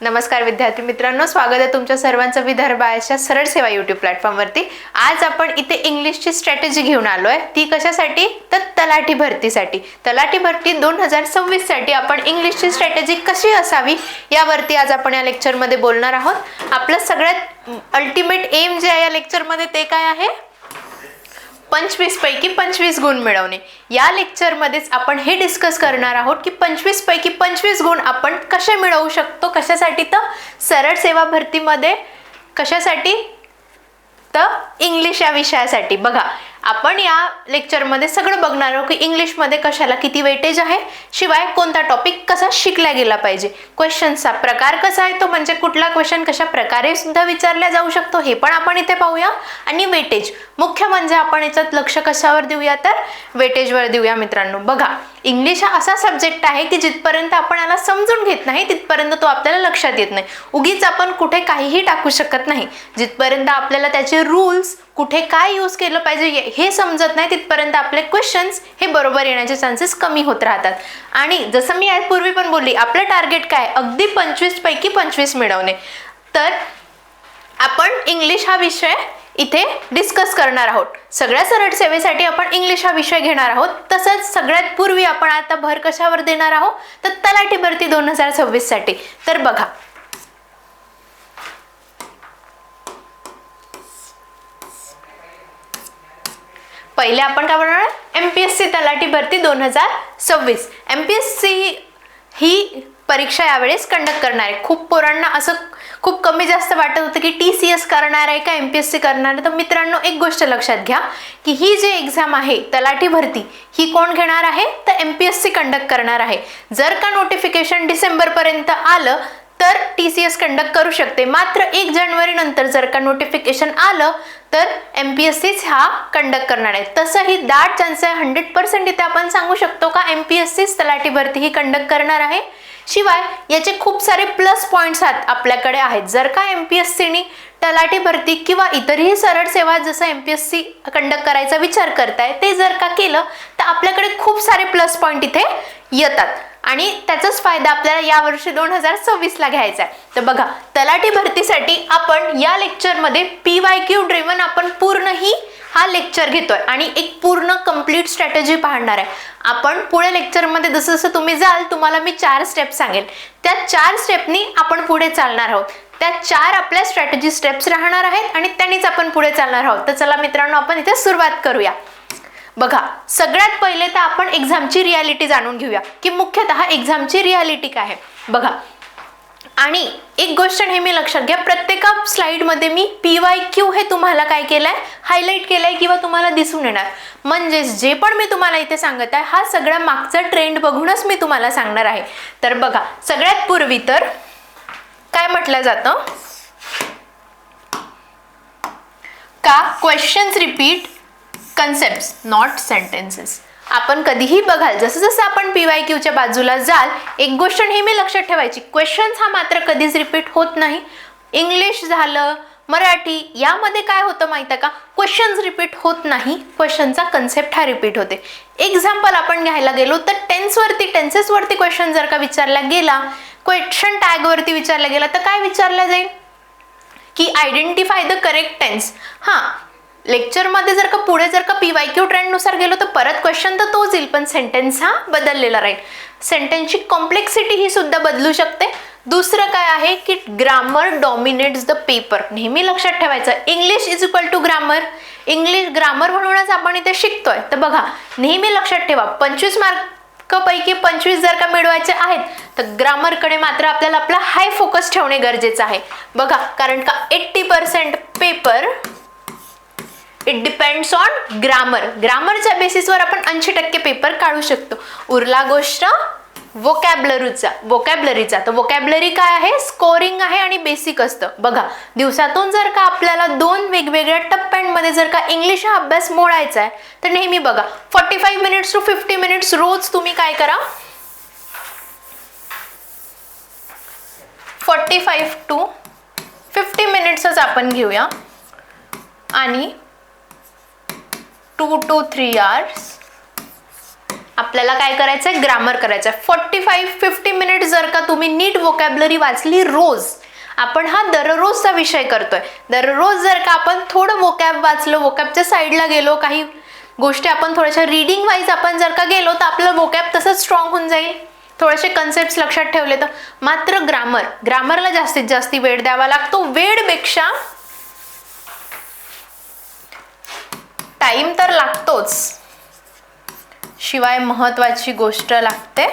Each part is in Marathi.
नमस्कार विद्यार्थी मित्रांनो, स्वागत आहे तुमच्या सर्वांचं विदर्भ आयच्या सरळ सेवा YouTube प्लॅटफॉर्मवरती। आज आपण इथे इंग्लिशची स्ट्रॅटेजी घेऊन आलोय। ती कशासाठी? तर तलाठी भरतीसाठी। तलाठी भरती 2026 साठी आपण इंग्लिशची स्ट्रॅटेजी कशी असावी यावरती आज आपण या लेक्चर मध्ये बोलणार आहोत। आपलं सगळ्यात अल्टिमेट एम जे आहे या लेक्चर मध्ये ते काय आहे? 25 पैकी 25 गुण मिळवणे। या लेक्चर मध्येच आपण हे डिस्कस करणार आहोत की 25 पैकी 25 गुण आपण कसे मिळवू शकतो। कशासाठी? तर सरळ सेवा भरतीमध्ये। कशासाठी? तर इंग्लिश या विषयासाठी। बघा, आपण या लेक्चर मध्ये सगळं बघणार आहोत की इंग्लिश मध्ये कशाला किती वेटेज आहे, शिवाय कोणता टॉपिक कसा शिकला गेला पाहिजे, क्वेश्चनचा प्रकार कसा आहे, तो म्हणजे कुठला क्वेश्चन कशा प्रकारे सुद्धा विचारला जाऊ शकतो हे पण आपण इथे पाहूया। आणि वेटेज मुख्य म्हणजे आपण याच्यात लक्ष कशावर देऊया? तर वेटेजवर देऊया। मित्रांनो बघा, इंग्लिश हा असा सब्जेक्ट आहे की जिथपर्यंत आपण याला समजून घेत नाही तिथपर्यंत तो आपल्याला लक्षात येत नाही। उगीच आपण कुठे काहीही टाकू शकत नाही। जिथपर्यंत आपल्याला त्याचे रूल्स, कुठे काय यूज केलं पाहिजे हे समजत नाही तिथपर्यंत आपले क्वेश्चन्स हे बरोबर येण्याचे चान्सेस कमी होत राहतात। आणि जसं मी यापूर्वी पण बोलली, आपलं टार्गेट काय? अगदी 25 पैकी 25 मिळवणे। तर आपण इंग्लिश हा विषय इथे डिस्कस करणार आहोत। सगळ्या सरळ सेवेसाठी आपण इंग्लिश हा विषय घेणार आहोत। तसंच सगळ्यात पूर्वी आपण आता भर कशावर देणार आहोत? तर तलाठी भरती 2026 साठी। तर बघा, पहिले आपण काय बनवणार? एमपीएससी तलाठी भरती 2026। एमपीएससी ही परीक्षा यावेळेस कंडक्ट करणार आहे। खूप पोरांना असं खूप कमी जास्त वाटत होतं की टीसीएस करणार आहे का एमपीएससी करणार आहे। तर मित्रांनो, एक गोष्ट लक्षात घ्या की ही जी एक्झाम आहे तलाठी भरती ही कोण घेणार आहे? तर एमपीएससी कंडक्ट करणार आहे। जर का नोटिफिकेशन डिसेंबर पर्यंत आलं तर टीसीएस कंडक्ट करू शकते। मात्र 1 जानेवारी नंतर जर का नोटिफिकेशन आलं तर एमपीएससी हा कंडक्ट करणार आहे। तसंही दाट चान्स आहे, 100% इथे आपण सांगू शकतो का एमपीएससी तलाठी भरती ही कंडक्ट करणार आहे। शिवाय याचे खूप सारे प्लस पॉइंट्स आपल्याकडे आहेत। जर का एमपीएससीनी तलाठी भरती किंवा इतरही सरळ सेवा जसं एमपीएससी कंडक्ट करायचा विचार करताय ते जर का केलं तर आपल्याकडे खूप सारे प्लस पॉइंट इथे येतात आणि त्याचाच फायदा आपल्याला यावर्षी 2026 ला घ्यायचा आहे। तर बघा, तलाठी भरतीसाठी आपण या लेक्चर मध्ये पीवायक्यू ड्रिव्हन आपण पूर्ण ही हा लेक्चर घेतोय आणि एक पूर्ण कंप्लीट स्ट्रॅटेजी पाहणार आहे। आपण पुढे लेक्चर मध्ये जसं जसं तुम्ही जाल तुम्हाला मी 4 स्टेप सांगेल, त्या 4 स्टेपनी आपण पुढे चालणार आहोत। त्या 4 आपल्या स्ट्रॅटेजी स्टेप्स राहणार आहेत आणि त्यांनीच आपण पुढे चालणार आहोत। तर चला मित्रांनो, आपण इथे सुरुवात करूया। बघा, सगळ्यात पहिले तर आपण एक्झामची रियालिटी जाणून घेऊया की मुख्यतः एक्झामची रियालिटी काय आहे। बघा, आणि एक गोष्ट नेहमी लक्षात घ्या, प्रत्येक स्लाइड मध्ये मी पीवायक्यू हे तुम्हाला काय केलंय? हायलाइट केलंय किंवा तुम्हाला दिसून येणार। म्हणजे जे पण मी तुम्हाला इथे सांगत आहे हा सगळा मागचा ट्रेंड बघूनच मी तुम्हाला सांगणार आहे। तर बघा, सगळ्यात पूर्वी तर काय म्हटलं जातं का questions repeat concepts not sentences. आपण कधीही बघाल, जसं जसं आपण पीवायक्यूच्या बाजूला जाल, एक गोष्ट नेहमी लक्षात ठेवायची, क्वेश्चन्स हा मात्र कधीच रिपीट होत नाही। इंग्लिश झालं, मराठी, यामध्ये काय होतं माहिती आहे का? क्वेश्चन्स रिपीट होत नाही, क्वेश्चनचा कन्सेप्ट हा रिपीट होते। एक्झाम्पल आपण घ्यायला गेलो तर टेन्सेस वरती क्वेश्चन जर का विचारला गेला, क्वेश्चन टॅग वरती विचारला गेला तर काय विचारलं जाईल की identify the correct tense. Lecture मध्ये जर का पुढे जर का पीवायक्यू ट्रेंड नुसार गेलो तर परत क्वेश्चन तर तोच येईल, पण सेंटेन्स हा बदललेला राहील। सेंटेन्सची कॉम्प्लेक्सिटी ही सुद्धा बदलू शकते। दुसरं काय आहे की ग्रामर डॉमिनेट्स द पेपर। नेहमी लक्षात ठेवायचं, English is equal to grammar. English grammar म्हणूनच आपण इथे शिकतोय। तर बघा, नेहमी लक्षात ठेवा, 25 मार्क पैकी 25 जर का मिळवायचे आहेत तर ग्रामरकडे मात्र आपल्याला आपला हाय फोकस ठेवणे गरजेचं आहे। बघा, कारण का 80% paper it depends on grammar. ग्रामरच्या बेसिसवर आपण 80% पेपर काढू शकतो। उरला गोष्ट वोकॅबलरीचा। तर वोकॅबलरी काय आहे? स्कोरिंग आहे आणि बेसिक असतं। बघा, दिवसातून जर का आपल्याला 2 वेगवेगळ्या टप्प्यांमध्ये जर का इंग्लिश हा अभ्यास मोडायचा आहे तर नेहमी बघा 45 मिनिट्स टू 50 मिनिट्स रोज तुम्ही काय करा, 45 टू 50 मिनिट्सच आपण घेऊया आणि 2 to 3 hours आपल्याला काय करायचं आहे, ग्रामर करायचं आहे. 45-50 मिनिट जर का तुम्ही नीट वोकॅब्युलरी वाचली रोज, आपण हा दररोजचा विषय करतोय, दररोज जर का आपण थोडं वोकॅब वाचलं, वोकॅबच्या साईडला गेलो, काही गोष्टी आपण थोड्याशा रीडिंग वाईज आपण जर का गेलो तर आपलं वोकॅब तसंच स्ट्रॉंग होऊन जाईल. थोडेसे कन्सेप्ट लक्षात ठेवले तर. मात्र ग्रामरला जास्तीत जास्त वेळ द्यावा लागतो. वेळपेक्षा टाइम तर लागतोच, शिवाय महत्वाची गोष्ट लागते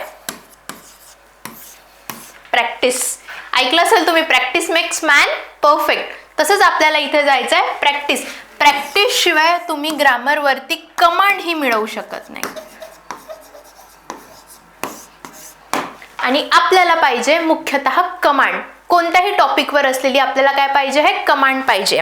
प्रॅक्टिस. ऐकलं असेल तुम्ही, प्रॅक्टिस मेक्स मॅन परफेक्ट. तसंच आपल्याला इथे जायचं आहे प्रॅक्टिस. प्रॅक्टिस शिवाय तुम्ही ग्रामरवरती कमांड ही मिळवू शकत नाही. आणि आपल्याला पाहिजे मुख्यतः कमांड. कोणत्याही टॉपिकवर असलेली आपल्याला काय पाहिजे आहे, कमांड पाहिजे.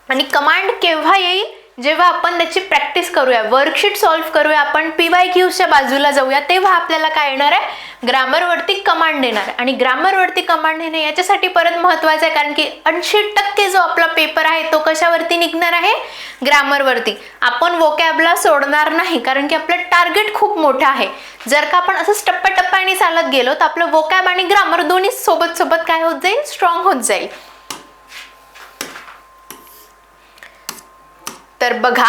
आणि कमांड केव्हा येईल, जेव्हा आपण त्याची प्रॅक्टिस करूया, वर्कशीट सॉल्व्ह करूया, आपण PYQच्या बाजूला जाऊया, तेव्हा आपल्याला काय येणार आहे, ग्रामरवरती कमांड येणार. आणि ग्रामरवरती कमांड येणे याच्यासाठी परत महत्वाचं आहे, कारण की 80% जो आपला पेपर आहे तो कशावरती निघणार आहे, ग्रामरवरती. आपण वोकॅबला सोडणार नाही, कारण की आपलं टार्गेट खूप मोठं आहे. जर का आपण असंच टप्प्याटप्प्याने चालत गेलो तर आपलं वोकॅब आणि ग्रामर दोन्ही सोबत सोबत काय होत जाईल, स्ट्रॉंग होत जाईल. तर बघा,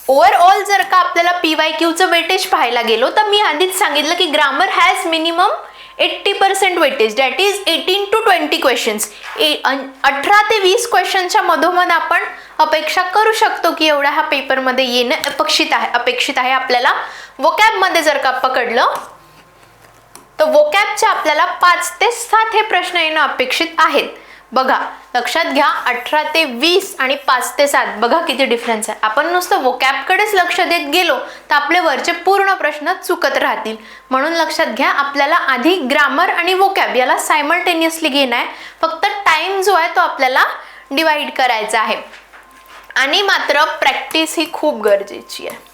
ओव्हरऑल जर का आपल्याला PYQचं वेटेज पाहायला गेलो तर मी आधीच सांगितलं की grammar has minimum 80% weightage, that is 18 to 20 questions. 18 ते 20 क्वेश्चनच्या मधोमध आपण अपेक्षा करू शकतो की एवढा हा पेपरमध्ये येणं अपेक्षित आहे आपल्याला. वोकॅबमध्ये जर का पकडलं तर वोकॅबच्या आपल्याला 5 ते 7 हे प्रश्न येणं अपेक्षित आहेत. बघा, लक्षात घ्या, 18 ते 20 आणि 5 ते 7, बघा किती डिफरन्स आहे. आपण नुसतं वोकॅबकडेच लक्ष देत गेलो तर आपले वरचे पूर्ण प्रश्न चुकत राहतील. म्हणून लक्षात घ्या, आपल्याला आधी ग्रामर आणि वोकॅब याला सायमल्टेनियसली घेणं आहे. फक्त टाइम जो आहे तो आपल्याला डिवाइड करायचा आहे. आणि मात्र प्रॅक्टिस ही खूप गरजेची आहे.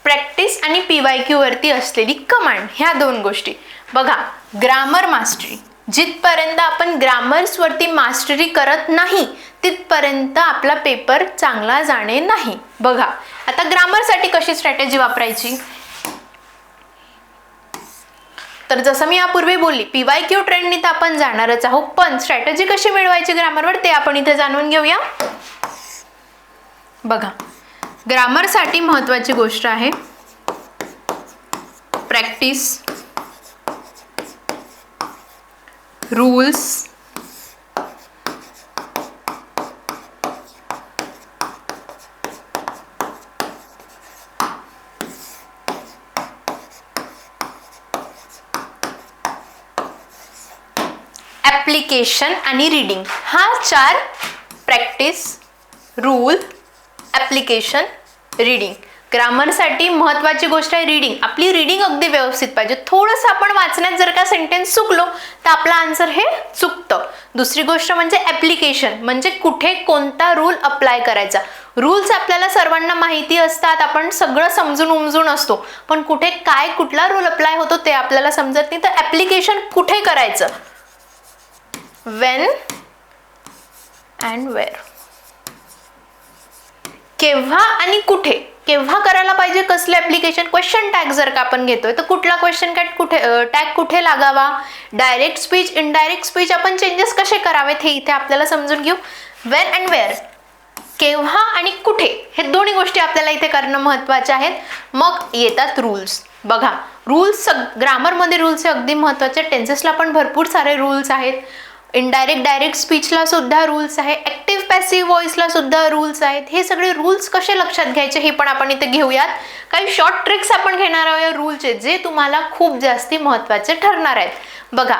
प्रॅक्टिस आणि PYQ वरती असलेली कमांड, ह्या दोन गोष्टी. बघा, ग्रामर मास्टरी, जिथपर्यंत आपण ग्रामर्सवरती मास्टरी करत नाही तिथपर्यंत आपला पेपर चांगला जाणे नाही. बघा, आता ग्रामरसाठी कशी स्ट्रॅटेजी वापरायची, तर जसं मी यापूर्वी बोलली, PYQ ट्रेंडनी तर आपण जाणारच आहोत, पण स्ट्रॅटेजी कशी मिळवायची ग्रामरवर ते आपण इथे जाणून घेऊया. बघा, ग्रामरसाठी महत्वाची गोष्ट आहे प्रॅक्टिस, रूल्स, ॲप्लिकेशन आणि रीडिंग. हा 4 प्रॅक्टिस, रूल, ॲप्लिकेशन, रीडिंग. ग्रामरसाठी महत्वाची गोष्ट आहे रीडिंग. आपली रीडिंग अगदी व्यवस्थित पाहिजे. थोडंसं आपण वाचण्यात जर का सेंटेन्स चुकलो तर आपला आन्सर हे चुकतं. दुसरी गोष्ट म्हणजे ॲप्लिकेशन, म्हणजे कुठे कोणता रूल अप्लाय करायचा. रूल्स आपल्याला सर्वांना माहिती असतात, आपण सगळं समजून उमजून असतो, पण कुठे काय कुठला रूल अप्लाय होतो ते आपल्याला समजत नाही. तर ॲप्लिकेशन कुठे करायचं, व्हेन अँड वेअर, केव्हा आणि कुठे. केव्हा करायला पाहिजे, कसलं ॲप्लिकेशन, क्वेश्चन टॅग जर का आपण घेतोय तर कुठला क्वेश्चन टॅग कुठे लागावा, डायरेक्ट स्पीच, इनडायरेक्ट स्पीच आपण चेंजेस कसे करावेत हे इथे आपल्याला समजून घेऊ. व्हेन अँड वेअर, केव्हा आणि कुठे, हे दोन्ही गोष्टी आपल्याला इथे करणं महत्त्वाच्या आहेत. मग येतात रूल्स. बघा, रूल्स ग्रामरमध्ये रूल्स हे अगदी महत्त्वाचे. टेन्सेसला पण भरपूर सारे रूल्स आहेत. इनडायरेक्ट डायरेक्ट स्पीचला सुद्धा रूल्स आहे. ॲक्टिव्ह पॅसिव्ह व्हॉइसला सुद्धा रूल्स आहेत. हे सगळे रूल्स कसे लक्षात घ्यायचे हे पण आपण इथे घेऊयात. काही शॉर्ट ट्रिक्स आपण घेणार आहोत या रूलचे, जे तुम्हाला खूप जास्ती महत्त्वाचे ठरणार आहेत. बघा,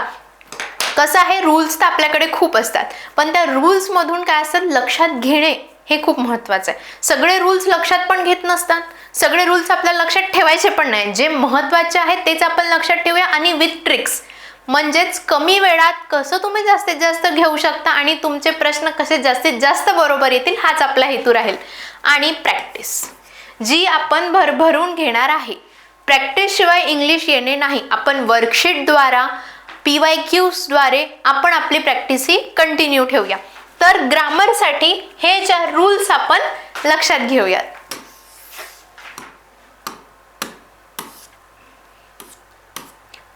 कसं आहे, रूल्स तर आपल्याकडे खूप असतात, पण त्या रूल्समधून काय असतात, लक्षात घेणे हे खूप महत्त्वाचं आहे. सगळे रूल्स लक्षात पण घेत नसतात, सगळे रूल्स आपल्याला लक्षात ठेवायचे पण नाही. जे महत्त्वाचे आहेत तेच आपण लक्षात ठेवूया, आणि विथ ट्रिक्स, म्हणजेच कमी वेळात कसं तुम्ही जास्तीत जास्त घेऊ शकता आणि तुमचे प्रश्न कसे जास्तीत जास्त बरोबर येतील, हाच आपला हेतू राहील. आणि प्रॅक्टिस जी आपण भरभरून घेणार आहे. प्रॅक्टिस शिवाय इंग्लिश येणे नाही. आपण वर्कशीटद्वारा, PYQद्वारे आपण आपली प्रॅक्टिस ही कंटिन्यू ठेवूया. तर ग्रामरसाठी हे 4 रूल्स आपण लक्षात घेऊयात.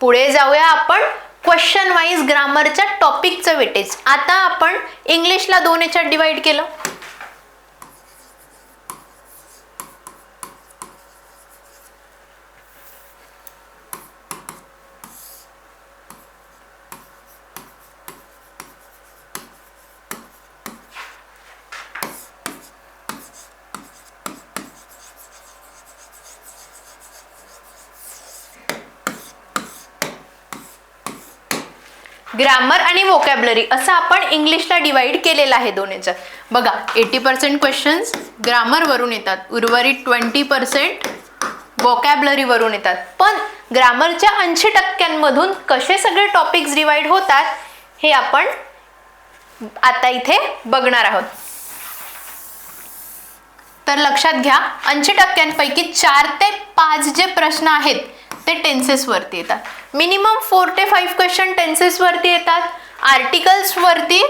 पुढे जाऊया आपण क्वेश्चन वाईज ग्रामरच्या टॉपिकचं वेटेज. आता आपण इंग्लिशला 2 याच्यात डिवाइड केलं. ग्रामर आणि व्होकॅब्युलरी असं आपण इंग्लिशला डिवाइड केलेलं आहे 2 याच्यात. बघा 80% क्वेश्चन्स ग्रामरवरून येतात, उर्वरित 20% व्होकॅब्युलरीवरून येतात. पण ग्रामरच्या 80% कसे सगळे टॉपिक्स डिवाइड होतात हे आपण आता इथे बघणार आहोत. तर लक्षात घ्या 80% 4 ते 5 जे प्रश्न आहेत ते टेन्सेस वरती येतात. मिनिमम 4 ते 5 क्वेश्चन टेन्सेस वरती येतात. आर्टिकल्स वरती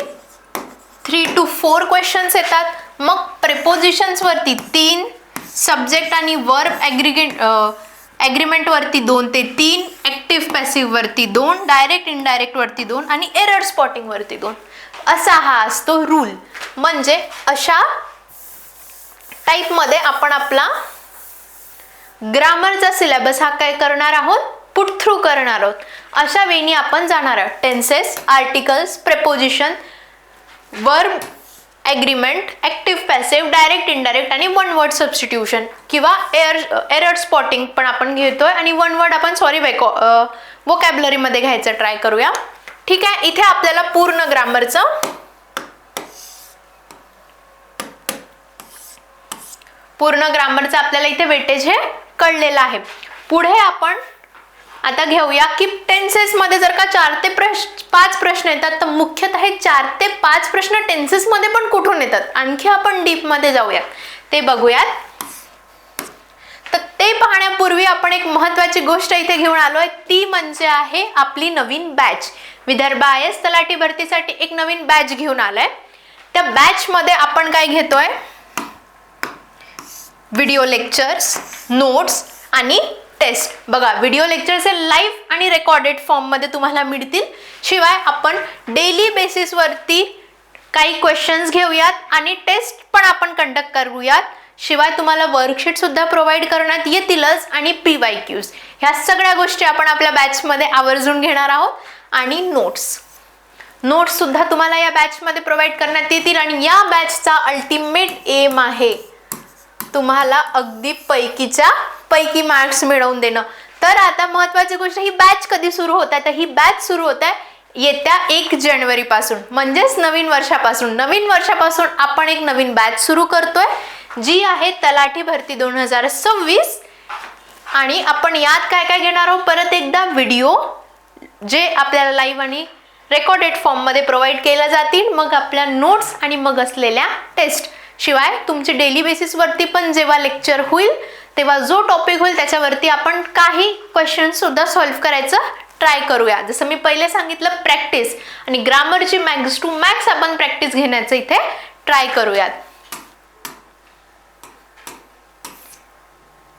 3 to 4 क्वेश्चन्स येतात. मग प्रिपोजिशन्स वरती 3, सब्जेक्ट आणि वर्ब ॲग्रीमेंट वरती 2 ते 3, ॲक्टिव्ह पॅसिव्ह वरती 2, डायरेक्ट इनडायरेक्ट वरती 2 आणि एरर स्पॉटिंग वरती 2. असा हा असतो रूल. म्हणजे अशा टाईपमध्ये आपण आपला ग्रामरचा सिलेबस हा काय करणार आहोत, पुट थ्रू करणार आहोत. अशा वेळी आपण जाणार आहोत tenses, articles, preposition, verb agreement, active passive, direct indirect आणि वन वर्ड सबस्टिट्यूशन किंवा एरर स्पॉटिंग पण आपण घेतोय आणि वन वर्ड आपण व्होकॅब्युलरीमध्ये घ्यायचं ट्राय करूया. ठीक आहे. इथे आपल्याला पूर्ण ग्रामरचं आपल्याला इथे वेटेज हे कळलेलं आहे. पुढे आपण आता घेऊया की टेन्सेस मध्ये जर का 4 ते 5 प्रश्न येतात तर मुख्यतः हे 4 ते 5 प्रश्न टेन्सेस मध्ये पण कुठून येतात आणखी आपण डीप मध्ये जाऊयात, ते बघूयात. तर ते पाहण्यापूर्वी आपण एक महत्त्वाची गोष्ट इथे घेऊन आलोय, ती म्हणजे आहे आपली नवीन बॅच. विदर्भ IAS तलाठी भरतीसाठी एक नवीन बॅच घेऊन आलाय. त्या बॅच मध्ये आपण काय घेतोय, व्हिडिओ लेक्चर्स, नोट्स आणि टेस्ट. बघा व्हिडिओ लेक्चर्स हे लाईव्ह आणि रेकॉर्डेड फॉर्म मध्ये तुम्हाला मिळतील. शिवाय आपण डेली बेसिस वरती काही क्वेश्चन्स घेऊयात आणि टेस्ट पण आपण कंडक्ट करूयात. शिवाय तुम्हाला वर्कशीट सुद्धा प्रोव्हाइड करण्यात येतीलच आणि PYQs ह्या सगळ्या गोष्टी आपण आपल्या बॅच मध्ये आवर्जून घेणार आहोत. आणि नोट्स सुद्धा तुम्हाला या बॅच मध्ये प्रोव्हाइड करण्यात येतील. आणि या बॅचचा अल्टिमेट एम आहे तुम्हाला अगदी पैकीच्या पैकी मार्क्स मिळवून देणं. तर आता महत्त्वाची गोष्ट, ही बॅच कधी सुरू होत आहे, तर ही बॅच सुरू होत आहे येत्या 1 जानेवारी पासून, म्हणजेच नवीन वर्षापासून आपण एक नवीन बॅच सुरू करतोय जी आहे तलाठी भरती 2026. आणि आपण यात काय काय घेणार आहोत, परत एकदा व्हिडिओ जे आपल्याला लाईव्ह आणि रेकॉर्डेड फॉर्म मध्ये प्रोव्हाइड केल्या जातील, मग आपल्या नोट्स आणि मग असलेल्या टेस्ट. शिवाय तुमची डेली बेसिस वरती पण जेव्हा लेक्चर होईल तेव्हा जो टॉपिक होईल त्याच्यावरती आपण काही क्वेश्चन सुद्धा सॉल्व्ह करायचं ट्राय करूया. जसं मी पहिले सांगितलं, प्रॅक्टिस आणि ग्रामरची मॅक्स टू मॅक्स आपण प्रॅक्टिस घेण्याचं इथे ट्राय करूयात.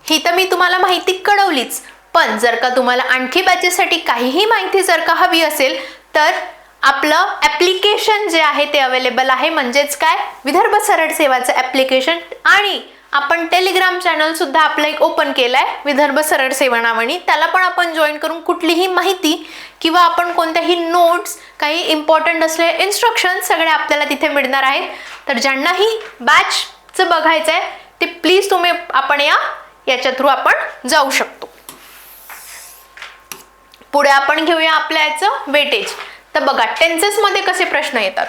ही तर मी तुम्हाला माहिती कळवलीच, पण जर का तुम्हाला आणखी बॅचेससाठी काहीही माहिती जर का हवी असेल तर आपलं ॲप्लिकेशन जे आहे ते अवेलेबल आहे. म्हणजेच काय, विदर्भ सरळ सेवाचं ॲप्लिकेशन. आणि आपण टेलिग्राम चॅनल सुद्धा आपलं एक ओपन केलं आहे विदर्भ सरळ सेवा नावाने. त्याला पण आपण जॉईन करून कुठलीही माहिती किंवा आपण कोणत्याही नोट्स, काही इम्पॉर्टंट असलेले इन्स्ट्रक्शन सगळे आपल्याला तिथे मिळणार आहेत. तर ज्यांनाही बॅचचं बघायचं आहे ते प्लीज तुम्ही आपण याच्या थ्रू आपण जाऊ शकतो. पुढे आपण घेऊया आपल्या याचं वेटेज. तर बघा टेन्सेस मध्ये कसे प्रश्न येतात.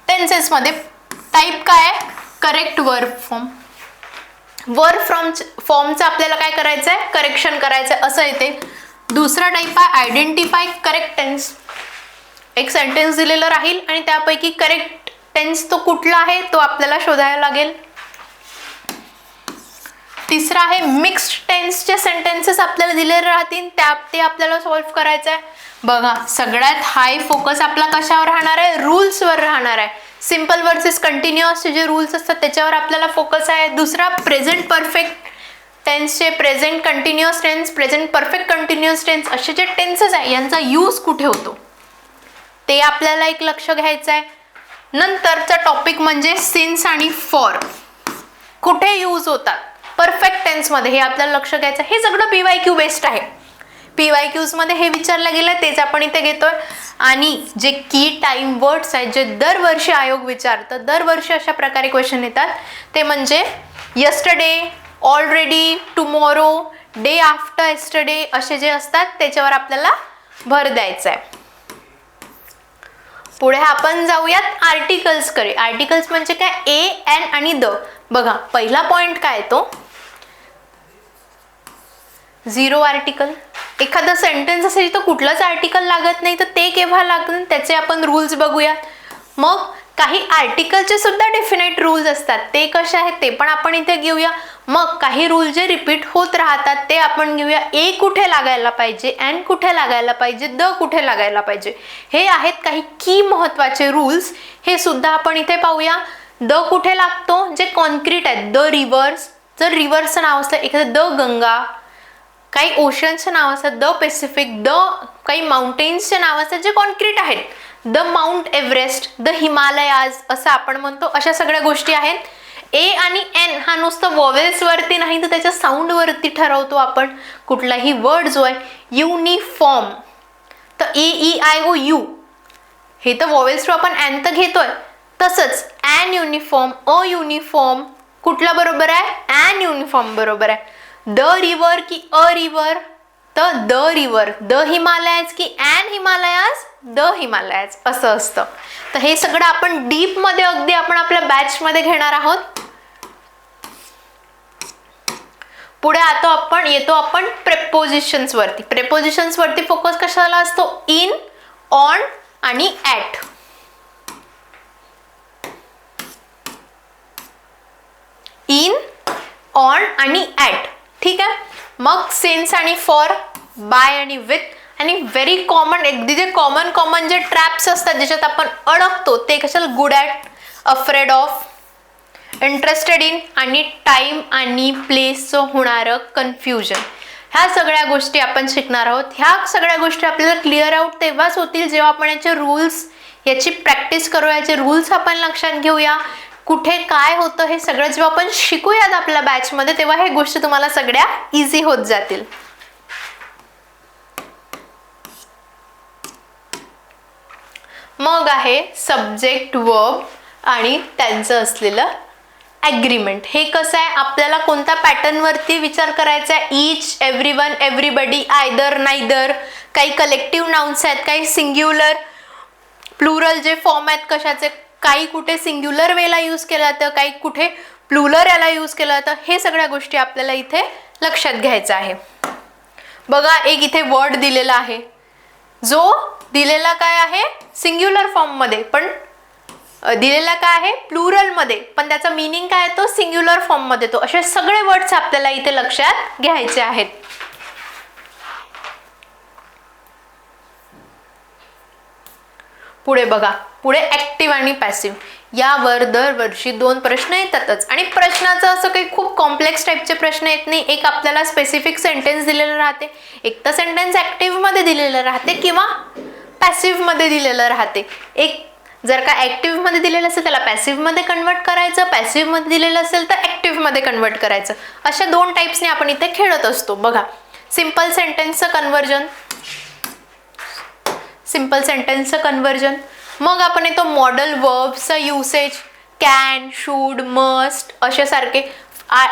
टेन्सेस मध्ये टाइप काय आहे, करेक्ट वर्ब फॉर्म. वर्ब फॉर्मचं आपल्याला काय करायचं आहे, करेक्शन करायचं आहे असं येते. दुसरा टाइप आहे आयडेंटिफाय करेक्ट टेन्स. एक सेंटेन्स दिलेलं राहील आणि त्यापैकी करेक्ट टेन्स तो कुठला आहे तो आपल्याला शोधायला लागेल. तिसरा आहे मिक्स्ड टेन्सचे सेंटेन्सेस आपल्याला दिलेले राहतील, ते आपल्याला सॉल्व्ह करायचं आहे. बघा सगळ्यात हाय फोकस आपला कशावर राहणार आहे, रूल्सवर राहणार आहे. सिम्पल वर्सेस कंटिन्युअसचे जे रूल्स असतात त्याच्यावर आपल्याला फोकस आहे. दुसरा प्रेझेंट परफेक्ट टेन्सचे present continuous tense, present perfect continuous tense असे जे टेन्सेस आहे यांचा यूज कुठे होतो ते आपल्याला एक लक्ष घ्यायचं आहे. नंतरचा टॉपिक म्हणजे सिन्स आणि फॉर कुठे यूज होतात परफेक्ट टेन्समध्ये हे आपल्याला लक्ष घ्यायचं. हे सगळं PYQ बेस्ड आहे. PYQs मध्ये हे विचारलं गेलं तेच आपण इथे घेतोय. आणि जे की टाइम वर्ड्स आहेत जे दरवर्षी आयोग विचारतं, दरवर्षी अशा प्रकारे क्वेश्चन येतात ते म्हणजे yesterday, already, tomorrow, day after yesterday असे जे असतात त्याच्यावर आपल्याला भर द्यायचा आहे. पुढे आपण जाऊयात आर्टिकल्स कडे. आर्टिकल्स म्हणजे काय, ए, एन आणि द. बघा पहिला पॉइंट काय येतो, झिरो आर्टिकल. एखादा सेंटेन्स असेल तर कुठलंच आर्टिकल लागत नाही तर ते केव्हा लागतं त्याचे आपण रूल्स बघूयात. मग काही आर्टिकलचे सुद्धा डेफिनेट रूल्स असतात ते कसे आहेत ते पण आपण इथे घेऊया. मग काही रूल जे रिपीट होत राहतात ते आपण घेऊया. ए कुठे लागायला पाहिजे, एन कुठे लागायला पाहिजे, द कुठे लागायला पाहिजे, हे आहेत काही की महत्वाचे रूल्स. हे सुद्धा आपण इथे पाहूया. द कुठे लागतो, जे कॉन्क्रीट आहेत, द रिव्हर्स, जर रिव्हर्सचं नाव असतं एखादं द गंगा, काही ओशनचं नाव असतात द पॅसिफिक, द काही माउंटेन्सचे नाव असतात जे कॉन्क्रीट आहेत, the mount Everest, the Himalayas असं आपण म्हणतो. अशा सगळ्या गोष्टी आहेत. ए आणि एन हा नुसतं वॉवेल्स वरती नाही तर त्याच्या साऊंड वरती ठरवतो आपण कुठलाही वर्ड जो आहे. युनिफॉर्म तर EEIOU हे तर वॉवेल्स थ्रू आपण एन तर घेतोय. तसंच ॲन युनिफॉर्म, अ युनिफॉर्म कुठला बरोबर आहे, ॲन युनिफॉर्म बरोबर आहे. द रिव्हर की अ रिव्हर, तर द रिव्हर. द हिमालयाज की ॲन हिमालयाज, द हिमालयाज असं असतं. तर हे सगळं आपण डीप मध्ये अगदी आपण आपल्या बॅच मध्ये घेणार आहोत. पुढे आता येतो आपण प्रेपोजिशन्स वरती. प्रेपोजिशन्स वरती फोकस कशाला असतो, इन, ऑन आणि ॲट. इन, ऑन आणि ॲट. ठीक आहे. मग सिन्स आणि फॉर, बाय आणि विथ आणि व्हेरी कॉमन अगदी जे कॉमन जे ट्रॅप्स असतात ज्याच्यात आपण अडकतो ते कशाला, good at, afraid of, interested in आणि टाइम आणि प्लेसचं होणारं कन्फ्युजन. ह्या सगळ्या गोष्टी आपण शिकणार आहोत. ह्या सगळ्या गोष्टी आपल्याला क्लिअर आउट तेव्हाच होतील जेव्हा आपण याचे रूल्स, याची प्रॅक्टिस करू, याचे रूल्स आपण लक्षात घेऊया, कुठे काय होतं हे सगळं जेव्हा आपण शिकूयात आपल्या बॅचमध्ये तेव्हा हे गोष्टी तुम्हाला सगळ्या इझी होत जातील. मग आहे सब्जेक्ट, वर्ब आणि त्यांचं असलेलं ॲग्रीमेंट. हे कसं आहे, आपल्याला कोणत्या पॅटर्नवरती विचार करायचा आहे, each, everyone, everybody, either, neither. काही कलेक्टिव्ह नाउन्स आहेत, काही सिंग्युलर, प्लुरल जे फॉर्म आहेत कशाचे, काही कुठे सिंग्युलर वेला यूज केलं जातं, काही कुठे प्लुरल याला यूज केलं जातं. हे सगळ्या गोष्टी आपल्याला इथे लक्षात घ्यायचं आहे. बघा एक इथे वर्ड दिलेला आहे जो दिलेला काय आहे सिंग्युलर फॉर्म मध्ये पण दिलेला काय आहे प्लुरल मध्ये, पण त्याचा मीनिंग काय आहे तो सिंग्युलर फॉर्म मध्ये तो. असे सगळे वर्ड्स आपल्याला इथे लक्षात घ्यायचे आहेत. पुढे बघा, पुढे ऍक्टिव्ह आणि पॅसिव्ह यावर दरवर्षी 2 प्रश्न येतातच. आणि प्रश्नाचं असं काही खूप कॉम्प्लेक्स टाईपचे प्रश्न येत नाही. एक आपल्याला स्पेसिफिक सेंटेन्स दिलेलं राहते, एक तर सेंटेन्स ऍक्टिव्ह मध्ये दिलेलं राहते किंवा पॅसिव्ह मध्ये दिलेलं राहते. एक जर का ऍक्टिव्ह मध्ये दिलेलं असेल त्याला पॅसिव्ह मध्ये कन्वर्ट करायचं, पॅसिव्ह मध्ये दिलेलं असेल तर ऍक्टिव्ह मध्ये कन्वर्ट करायचं. अशा 2 टाइप्सने आपण इथे खेळत असतो. बघा सिंपल सेंटेन्सचं कन्वर्जन, सिंपल सेंटेन्सचं कन्वर्जन. मग आपण येतो मॉडल वर्ब्सचा युसेज, कॅन, शूड, मस्ट अशा सारखे.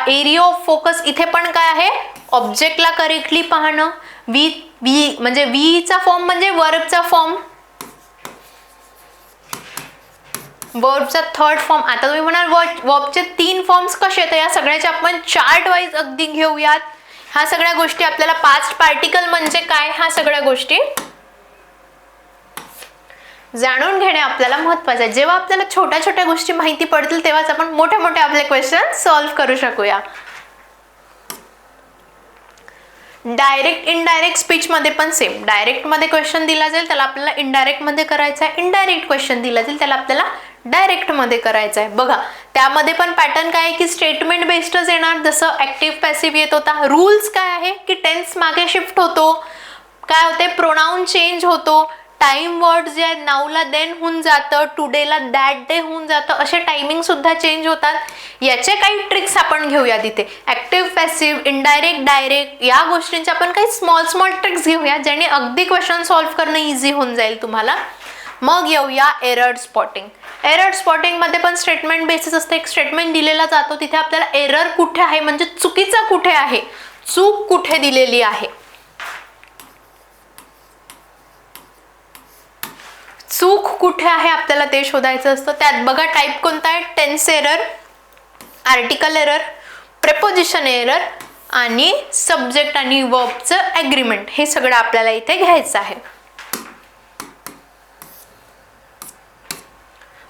एरिया ऑफ फोकस इथे पण काय आहे, ऑब्जेक्टला करेक्टली पाहणं. वी म्हणजे वीचा फॉर्म म्हणजे वर्बचा फॉर्म, वर्बचा थर्ड फॉर्म. आता तुम्ही म्हणाल वर्बचे 3 फॉर्म्स कसे आहेत, या सगळ्याचे आपण चार्ट वाईज अगदी घेऊयात. ह्या सगळ्या गोष्टी आपल्याला पास्ट पार्टिकल म्हणजे काय ह्या सगळ्या गोष्टी जाणून घेणे आपल्याला महत्त्वाचं आहे. जेव्हा आपल्याला छोट्या छोट्या गोष्टी माहिती पडतील तेव्हाच आपण मोठे मोठे आपले क्वेश्चन सॉल्व्ह करू शकूया. डायरेक्ट इनडायरेक्ट स्पीच मध्ये पण सेम. डायरेक्ट मध्ये क्वेश्चन दिला जाईल त्याला आपल्याला इनडायरेक्ट मध्ये करायचा आहे, इनडायरेक्ट क्वेश्चन दिला जाईल त्याला आपल्याला डायरेक्ट मध्ये करायचं आहे. बघा त्यामध्ये पण पॅटर्न काय आहे की स्टेटमेंट बेस्डच येणार, जसं ऍक्टिव्ह पॅसिव्ह येत होता. रूल्स काय आहे की टेन्स मागे शिफ्ट होतो, काय होते प्रोनाउन चेंज होतो, टाइम वर्ड जे आहेत नाऊला देन होऊन जातं, टुडेला दॅट डे होऊन जातं, असे टायमिंग सुद्धा चेंज होतात. याचे काही ट्रिक्स आपण घेऊया तिथे. ऍक्टिव्ह पॅसिव्ह, इनडायरेक्ट डायरेक्ट, या गोष्टींच्या आपण काही स्मॉल ट्रिक्स घेऊया ज्याने अगदी क्वेश्चन सॉल्व्ह करणं इझी होऊन जाईल तुम्हाला. मग येऊया एरर स्पॉटिंग. एरर स्पॉटिंग मध्ये पण स्टेटमेंट बेसिस असते. एक स्टेटमेंट दिलेला जातो, तिथे आपल्याला एरर कुठे आहे म्हणजे चुकीचा कुठे आहे, चूक कुठे दिलेली आहे, चूक कुठे आहे आपल्याला ते शोधायचं असतं. त्यात बघा टाईप कोणता आहे, tense error, article error, preposition error आणि सब्जेक्ट आणि वर्बचं ॲग्रीमेंट, हे सगळं आपल्याला इथे घ्यायचं आहे.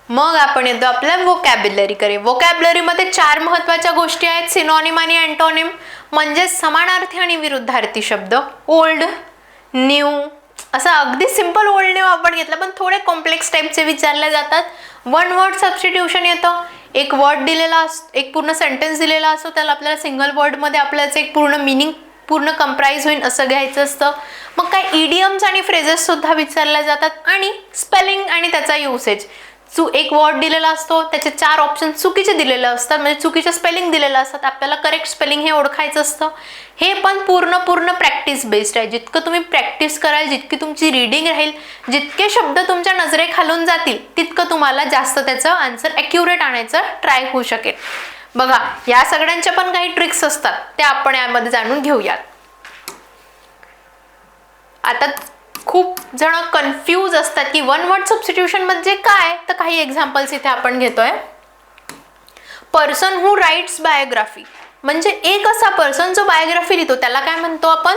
मग आपण येतो आपल्या व्होकॅब्युलरीकडे. व्होकॅब्युलरीमध्ये 4 महत्त्वाच्या गोष्टी आहेत, सिनॉनिम आणि अँटोनिम म्हणजे समानार्थी आणि विरुद्धार्थी शब्द. ओल्ड, न्यू, असं अगदी सिंपल ओल्ड न्यू आपण घेतलं, पण थोडे कॉम्प्लेक्स टाईपचे विचारले जातात. वन वर्ड सबस्टिट्यूशन येतं, एक वर्ड दिलेला असतो, एक पूर्ण सेंटेन्स दिलेला असतो, त्याला आपल्याला सिंगल वर्डमध्ये आपल्याला एक पूर्ण मिनिंग पूर्ण कंप्राइज होईल असं घ्यायचं असतं. मग काय इडियम्स आणि फ्रेजेस सुद्धा विचारल्या जातात आणि स्पेलिंग आणि त्याचा युसेज. एक वर्ड दिलेला असतो, त्याचे 4 ऑप्शन चुकीचे दिलेले असतात, म्हणजे चुकीचे स्पेलिंग दिलेलं असतात, आपल्याला करेक्ट स्पेलिंग हे ओळखायचं असतं. हे पण पूर्ण प्रॅक्टिस बेस्ड आहे. जितकं तुम्ही प्रॅक्टिस कराल, जितकी तुमची रीडिंग राहील, जितके शब्द तुमच्या नजरेखालून जातील, तितकं तुम्हाला जास्त त्याचं आन्सर ॲक्युरेट आणायचं ट्राय होऊ शकेल. बघा या सगळ्यांच्या पण काही ट्रिक्स असतात, त्या आपण यामध्ये जाणून घेऊयात. आता खूप जण कन्फ्यूज असतात की वन वर्ड सबस्टिट्यूशन म्हणजे काय, तर काही एक्झाम्पल्स इथे आपण घेतोय. पर्सन हू राइट्स बायोग्राफी म्हणजे एक असा पर्सन जो बायोग्राफी लिहितो, त्याला काय म्हणतो आपण,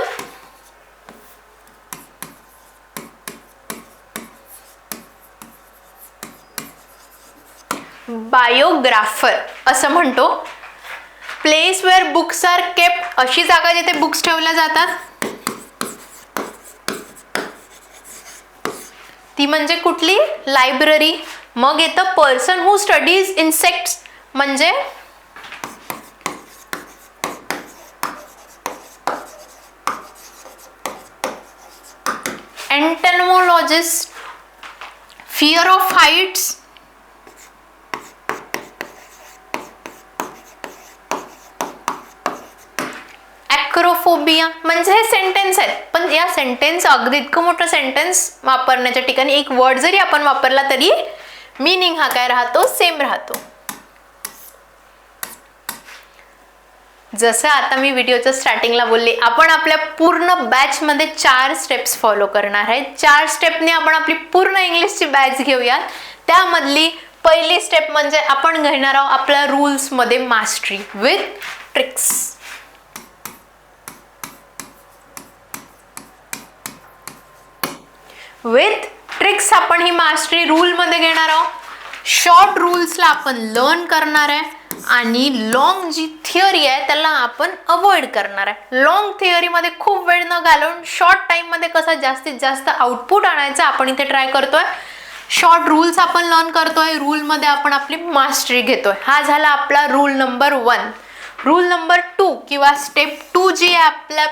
बायोग्राफर असं म्हणतो. Place where books are kept, अशी जागा जिथे बुक्स ठेवल्या जातात, ती म्हणजे कुठली, लायब्ररी. मग येतं पर्सन हू स्टडीज इन्सेक्ट्स म्हणजे entomologist. Fear of heights acrophobia. म्हणजे हे सेंटेन्स आहेत, पण या सेंटेन्स अगदी इतकं मोठं सेंटेन्स वापरण्याच्या ठिकाणी एक वर्ड जरी आपण वापरला तरी मीनिंग हा काय राहतो, सेम राहतो. जसं आता मी व्हिडिओच्या स्टार्टिंगला बोलले, आपण आपल्या पूर्ण बॅच मध्ये 4 स्टेप्स फॉलो करणार आहेत. 4 स्टेपने आपण आपली पूर्ण इंग्लिशची बॅच घेऊयात. त्यामधली पहिली स्टेप म्हणजे आपण घेणार आहोत आपल्या रूल्स मध्ये mastery with tricks. With tricks आपण ही मास्टरी रूल मध्ये घेणार आहोत. शॉर्ट रूल्सला आपण लर्न करणार आहे आणि लॉंग जी थिअरी आहे त्याला आपण अवॉइड करणार आहे. लॉंग थिअरीमध्ये खूप वेळ न घालवून शॉर्ट टाइममध्ये कसं जास्तीत जास्त आउटपुट आणायचं आपण इथे ट्राय करतोय. शॉर्ट रूल्स आपण लर्न करतोय, रूलमध्ये आपण आपली मास्टरी घेतोय. हा झाला आपला रूल नंबर 1. रूल नंबर 2 किंवा स्टेप 2 जी आहे आपल्या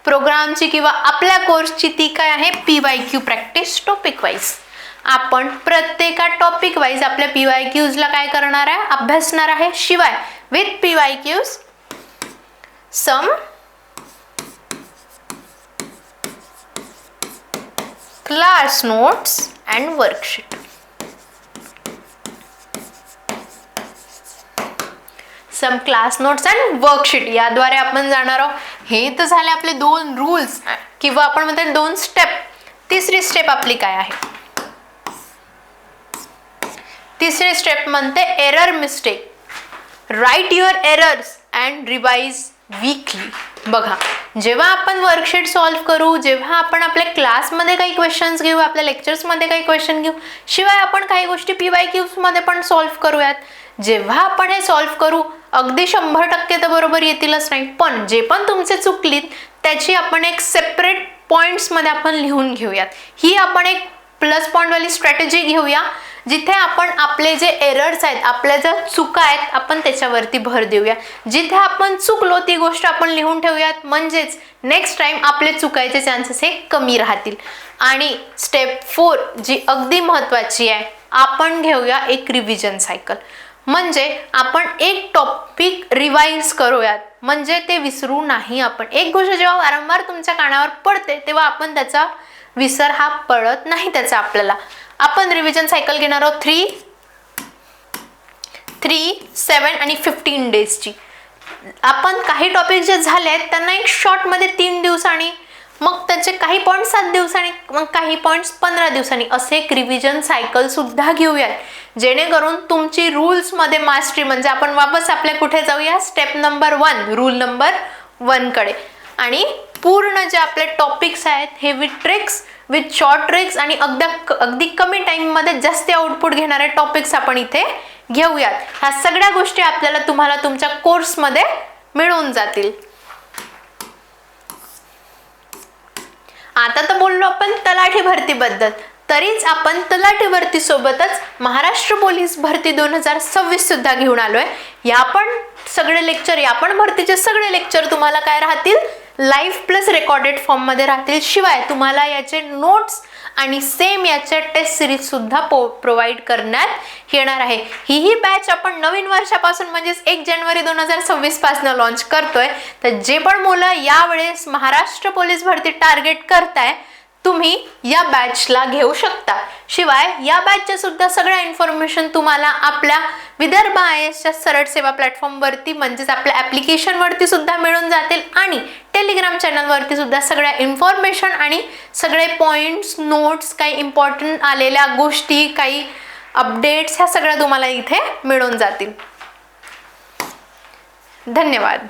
प्रोग्रामची किंवा आपल्या कोर्सची, ती काय आहे, PYQ प्रॅक्टिस टॉपिक वाईज. आपण प्रत्येका टॉपिक वाईज आपल्या PYQजला काय करणार आहे, अभ्यासणार आहे. शिवाय विथ PYQज some class notes and worksheet. Some class notes and worksheet याद्वारे आपण जाणार आहोत. हे तर झाले आपले 2 रूल्स किंवा आपण म्हणतो 2 स्टेप. तिसरी स्टेप आपली काय आहे, तिसरी स्टेप म्हणते error mistake. Write your errors and revise weekly. बघा जेव्हा आपण वर्कशीट सॉल्व्ह करू, जेव्हा आपण आपल्या क्लासमध्ये काही क्वेश्चन्स घेऊ, आपल्या लेक्चर्समध्ये काही क्वेश्चन घेऊ, शिवाय आपण काही गोष्टी PYQs मध्ये पण सॉल्व्ह करूयात. जेव्हा आपण हे सॉल्व्ह करू अगदी 100% तर बरोबर येतीलच नाही, पण जे पण तुमचे चुकलीत त्याची आपण एक सेपरेट पॉइंट्समध्ये आपण लिहून घेऊयात. ही आपण एक प्लस पॉइंटवाली स्ट्रॅटेजी घेऊया जिथे आपण आपले जे एरर्स आहेत, आपल्या ज्या चुका आहेत, आपण त्याच्यावरती भर देऊया. जिथे आपण चुकलो ती गोष्ट आपण लिहून ठेवूयात, म्हणजेच नेक्स्ट टाइम आपले चुकायचे चान्सेस हे कमी राहतील. आणि स्टेप 4 जी अगदी महत्त्वाची आहे, आपण घेऊया एक रिव्हिजन सायकल. म्हणजे आपण एक टॉपिक रिवाइज करूयात, म्हणजे ते विसरू नाही आपण. एक गोष्ट जेव्हा वारंवार तुमच्या कानावर पडते तेव्हा आपण त्याचा विसर हा पडत नाही त्याचा आपल्याला. आपण रिव्हिजन सायकल घेणार आहोत 3, 7 आणि 15 डेजची. आपण काही टॉपिक जे झाले आहेत त्यांना एक शॉर्टमध्ये 3 दिवसांनी, मग त्याचे काही पॉईंट 7 दिवसांनी, मग काही पॉईंट्स 15 दिवसांनी, असे एक रिव्हिजन सायकल सुद्धा घेऊयात, जेणेकरून तुमची रूल्समध्ये मास्टरी. म्हणजे आपण वापस आपल्या कुठे जाऊया, स्टेप नंबर 1, रूल नंबर 1 कडे. आणि पूर्ण जे आपले टॉपिक्स आहेत हे with tricks, with short tricks आणि अगदी कमी टाइममध्ये जास्त आउटपुट घेणारे टॉपिक्स आपण इथे घेऊयात. ह्या सगळ्या गोष्टी आपल्याला तुम्हाला तुमच्या कोर्समध्ये मिळून जातील. आता तर बोललो आपण तलाठी भरतीबद्दल, तरीच आपण तलाठी भरती सोबतच महाराष्ट्र पोलीस भरती 2026 सुद्धा घेऊन आलोय. या पण सगळे लेक्चर, या पण भरतीचे सगळे लेक्चर तुम्हाला काय राहतील, लाईव्ह प्लस रेकॉर्डेड फॉर्म मध्ये राहतील. शिवाय तुम्हाला याचे नोट्स आणि सेम याचे टेस्ट सिरीज सुद्धा प्रोव्हाइड करण्यात येणार आहे. ही बॅच आपण नवीन वर्षापासून म्हणजेच 1 जानेवारी 2026 पासून लॉन्च करतोय. तर जे पण मुलं यावेळेस महाराष्ट्र पोलीस भरती टार्गेट करताय, तुम्ही या बॅचला घेऊ शकता. शिवाय या बॅचच्या सुद्धा सगळ्या इन्फॉर्मेशन तुम्हाला आपल्या विदर्भ IASच्या सरळ सेवा प्लॅटफॉर्मवरती म्हणजेच आपल्या ॲप्लिकेशनवरती सुद्धा मिळून जातील. आणि टेलिग्राम चॅनलवरती सुद्धा सगळ्या इन्फॉर्मेशन आणि सगळे पॉईंट्स, नोट्स, काही इम्पॉर्टंट आलेल्या गोष्टी, काही अपडेट्स, ह्या सगळ्या तुम्हाला इथे मिळून जातील. धन्यवाद.